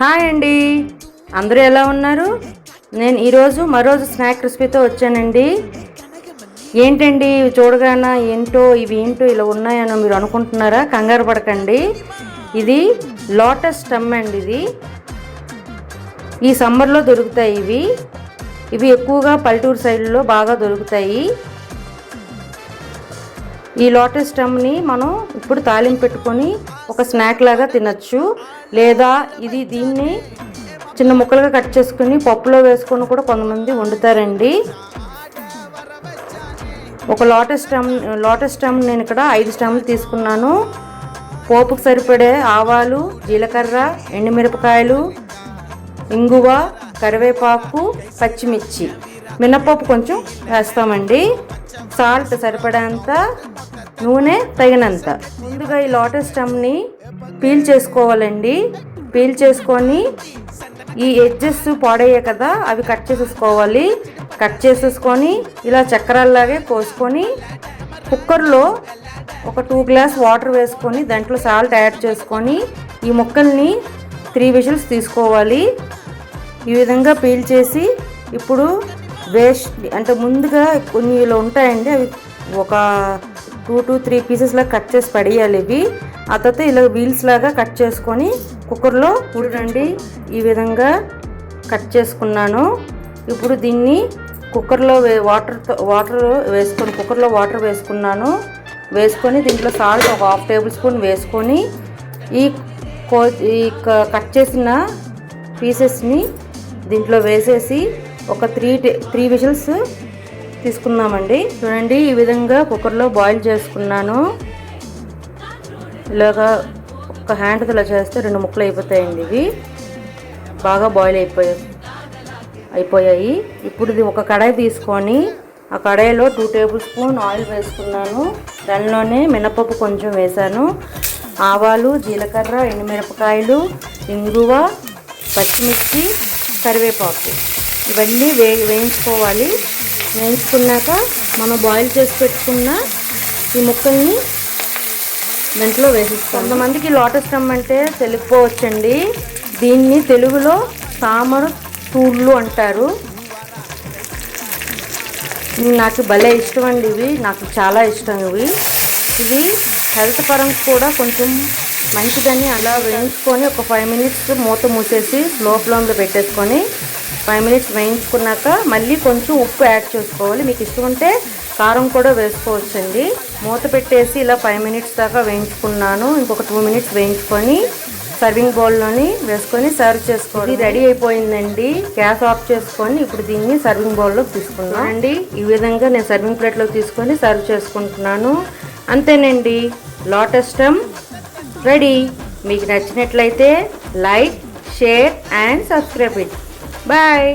Hi అండి, అందరూ ఎలా ఉన్నారు? నేను ఈరోజు మరో స్నాక్ రెసిపీతో వచ్చానండి. ఏంటండి ఇవి చూడగానే ఇవి ఏంటో ఇలా ఉన్నాయని మీరు అనుకుంటున్నారా? కంగారు పడకండి. ఇది లోటస్ స్టెమ్ అండి. ఇది ఈ సమ్మర్లో దొరుకుతాయి. ఇవి ఎక్కువగా పల్లెటూరు సైడ్లో బాగా దొరుకుతాయి. ఈ లోటస్ స్టెమ్ని మనం ఇప్పుడు తాలింపు పెట్టుకొని ఒక స్నాక్ లాగా తినచ్చు, లేదా దీన్ని చిన్న ముక్కలుగా కట్ చేసుకుని పప్పులో వేసుకొని కూడా కొంతమంది వండుతారండి. ఒక లోటస్ స్టెమ్ నేను ఇక్కడ 5 స్టెమ్లు తీసుకున్నాను. పోపుకు సరిపడే ఆవాలు, జీలకర్ర, ఎండుమిరపకాయలు, ఇంగువ, కరివేపాకు, పచ్చిమిర్చి, మినపప్పు కొంచెం వేస్తామండి. సాల్ట్ సరిపడేంత, నూనె తగినంత. ముందుగా ఈ లోటస్ స్టెమ్ని పీల్ చేసుకోవాలండి. పీల్ చేసుకొని ఈ ఎడ్జెస్ పాడయ్యాయి కదా, అవి కట్ చేసేసుకోవాలి. కట్ చేసేసుకొని ఇలా చక్రాల్లాగే కోసుకొని కుక్కర్లో ఒక 2 గ్లాస్ వాటర్ వేసుకొని దాంట్లో సాల్ట్ యాడ్ చేసుకొని ఈ ముక్కల్ని 3 విజిల్స్ తీసుకోవాలి. ఈ విధంగా పీల్ చేసి ఇప్పుడు అంటే ముందుగా కొన్ని ఇలా ఉంటాయండి, అవి ఒక 2 to 3 పీసెస్ లాగా కట్ చేసి పడేయాలి. ఆ తర్వాత ఇలా వీల్స్ లాగా కట్ చేసుకొని కుక్కర్లో ఉడకండి. ఈ విధంగా కట్ చేసుకున్నాను. ఇప్పుడు దీన్ని కుక్కర్లో వాటర్ వేసుకొని కుక్కర్లో వాటర్ వేసుకున్నాను. వేసుకొని దీంట్లో సాల్ట్ ఒక 1/2 టేబుల్ స్పూన్ వేసుకొని ఈ కట్ చేసిన పీసెస్ని దీంట్లో వేసేసి ఒక 3 విజిల్స్ తీసుకుందామండి. చూడండి, ఈ విధంగా కుక్కర్లో బాయిల్ చేసుకున్నాను. ఇలాగా ఒక హ్యాండ్తో ఇలా చేస్తే 2 ముక్కలు అయిపోతాయండి. ఇవి బాగా బాయిల్ అయిపోయాయి. ఇప్పుడు ఇది ఒక కడాయి తీసుకొని ఆ కడాయిలో 2 టేబుల్ స్పూన్ ఆయిల్ వేసుకున్నాను. దానిలోనే మినపప్పు కొంచెం వేసాను. ఆవాలు, జీలకర్ర, ఎండుమిరపకాయలు, ఇంగువ, పచ్చిమిర్చి, కరివేపాకు ఇవన్నీ వేయించుకోవాలి. వేయించుకున్నాక మనం బాయిల్ చేసి పెట్టుకున్న ఈ ముక్కల్ని దాంట్లో వేసిస్తాం. కొంతమందికి లోటస్ స్టెమ్ అంటే తెలియకపోవచ్చండి. దీన్ని తెలుగులో తామర తూళ్ళు అంటారు. నాకు భలే ఇష్టం అండి. నాకు చాలా ఇష్టం. ఇవి హెల్త్ పరంగా కూడా కొంచెం మంచిదని అలా వేయించుకొని ఒక 5 మినిట్స్ మూత మూసేసి స్లో ఫ్లేమ్లో పెట్టేసుకొని 5 మినిట్స్ వేయించుకున్నాక మళ్ళీ కొంచెం ఉప్పు యాడ్ చేసుకోవాలి. మీకు ఇష్టం ఉంటే కారం కూడా వేసుకోవచ్చండి. మూత పెట్టేసి ఇలా 5 మినిట్స్ దాకా వేయించుకున్నాను. ఇంకొక 2 మినిట్స్ వేయించుకొని సర్వింగ్ బౌల్లోని వేసుకొని సర్వ్ చేసుకోవాలి. రెడీ అయిపోయిందండి. గ్యాస్ ఆఫ్ చేసుకొని ఇప్పుడు దీన్ని సర్వింగ్ బౌల్లోకి తీసుకున్నాను అండి. ఈ విధంగా నేను సర్వింగ్ ప్లేట్లోకి తీసుకొని సర్వ్ చేసుకుంటున్నాను. అంతేనండి, లోటస్ స్టెమ్ రెడీ. మీకు నచ్చినట్లయితే like, share and subscribe it. Bye.